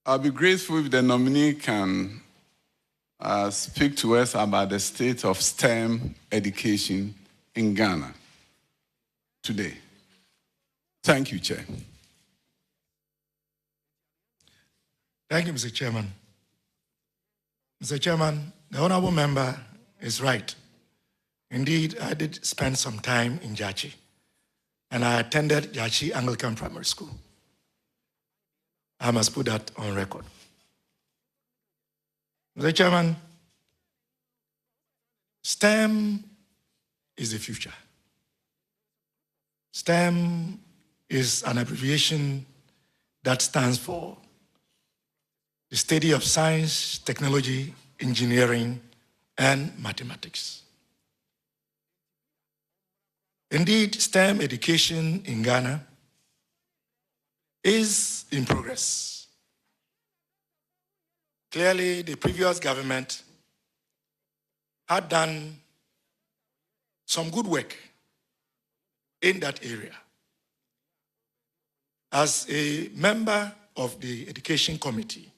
I'll be grateful if the nominee can speak to us about the state of STEM education in Ghana today. Thank you, Chair. Thank you, Mr. Chairman. Mr. Chairman, the honorable member is right. Indeed, I did spend some time in Jachi, and I attended Jachi Anglican Primary School. I must put that on record. Mr. Chairman, STEM is the future. STEM is an abbreviation that stands for the study of science, technology, engineering, and mathematics. Indeed, STEM education in Ghana is in progress. Clearly, the previous government had done some good work in that area. As a member of the Education Committee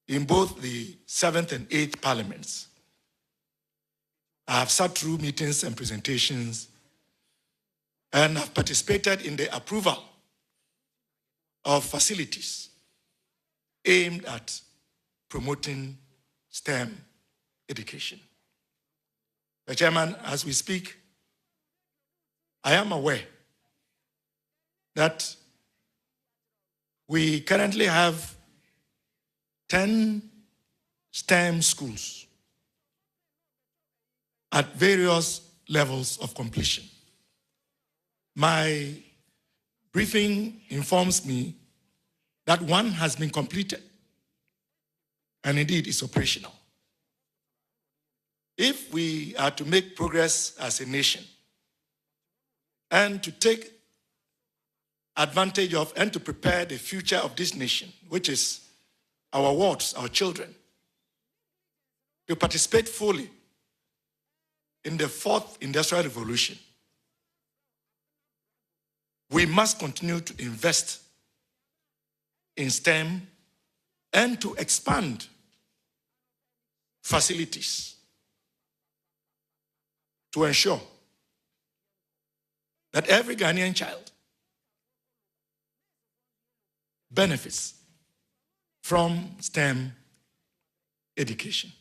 in both the 7th and 8th parliaments, I have sat through meetings and presentations and have participated in the approval of facilities aimed at promoting STEM education. The Chairman, as we speak, I am aware that we currently have 10 STEM schools at various levels of completion. My briefing informs me that one has been completed and indeed is operational. If we are to make progress as a nation and to take advantage of and to prepare the future of this nation, which is our wards, our children, to participate fully in the 4th industrial revolution, we must continue to invest in STEM and to expand facilities to ensure that every Ghanaian child benefits from STEM education.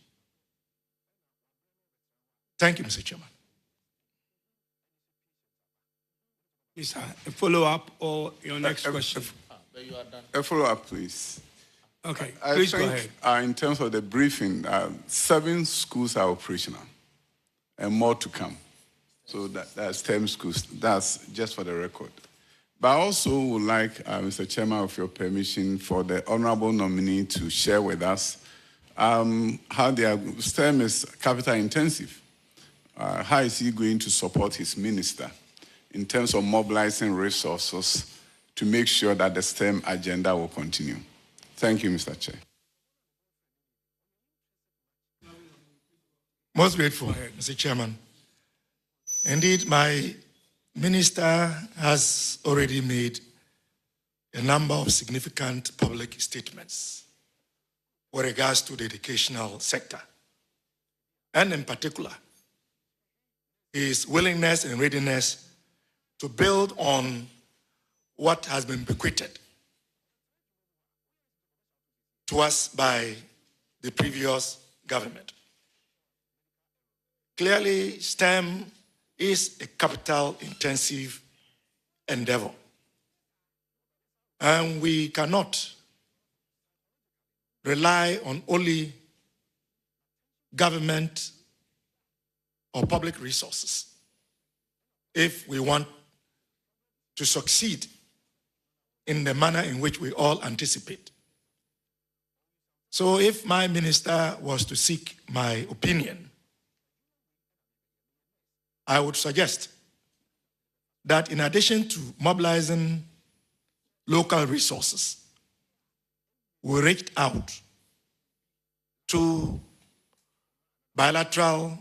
Thank you, Mr. Chairman. Is a follow-up or your next question? A follow-up, please. Okay, I please think, go ahead. In terms of the briefing, 7 schools are operational and more to come. So that's 10 schools. That's just for the record. But I also would like, Mr. Chairman, with your permission, for the honorable nominee to share with us how their STEM is capital intensive. How is he going to support his minister in terms of mobilizing resources to make sure that the STEM agenda will continue? Thank you, Mr. Chair. Most grateful, Mr. Chairman. Indeed, my minister has already made a number of significant public statements with regards to the educational sector, and in particular, his willingness and readiness to build on what has been bequeathed to us by the previous government. Clearly, STEM is a capital-intensive endeavor, and we cannot rely on only government or public resources if we want to succeed in the manner in which we all anticipate. So if my minister was to seek my opinion, I would suggest that in addition to mobilizing local resources, we reached out to bilateral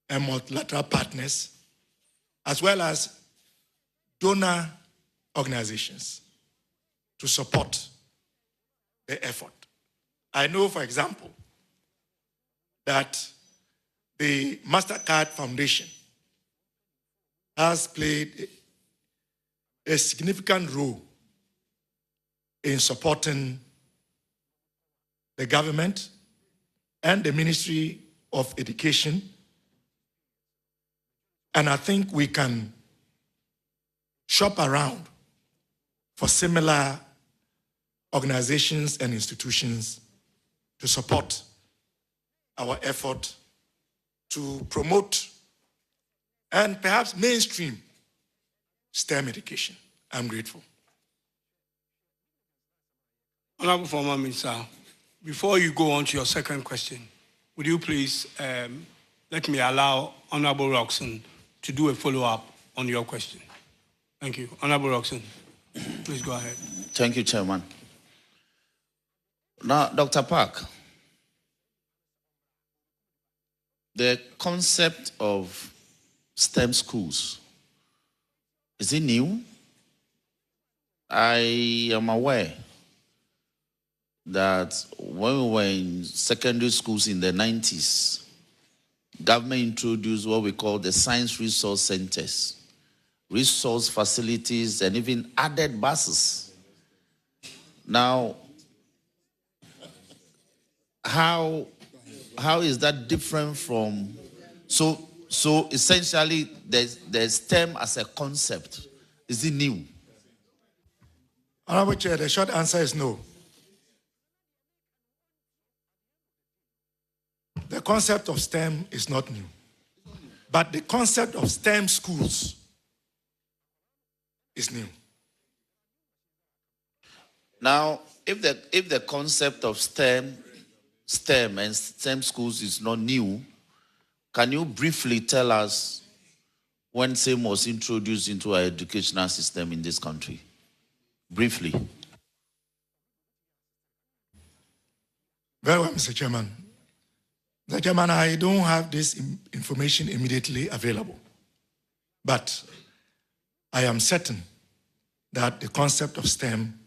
and multilateral partners, as well as donor organizations, to support the effort. I know, for example, that the MasterCard Foundation has played a significant role in supporting the government and the Ministry of Education. And I think we can shop around for similar organizations and institutions to support our effort to promote and perhaps mainstream STEM education. I'm grateful. Honorable former Minister, before you go on to your second question, would you please let me allow Honorable Roxon to do a follow-up on your question? Thank you. Honorable Roxon, please go ahead. Thank you, Chairman. Now, Dr. Park, the concept of STEM schools, is it new? I am aware that when we were in secondary schools in the 90s, government introduced what we call the science resource centers, resource facilities, and even added buses. Now, how is that different from, so essentially there's STEM as a concept. Is it new? Honorable Chair, the short answer is no. The concept of STEM is not new. But the concept of STEM schools is new. Now, if the concept of STEM and STEM schools is not new, can you briefly tell us when STEM was introduced into our educational system in this country? Briefly. Very well, Mr. Chairman. Mr. Chairman, I don't have this information immediately available, but I am certain that the concept of STEM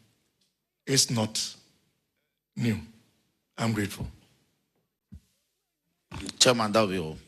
is not new. I'm grateful. Chairman, that will be all.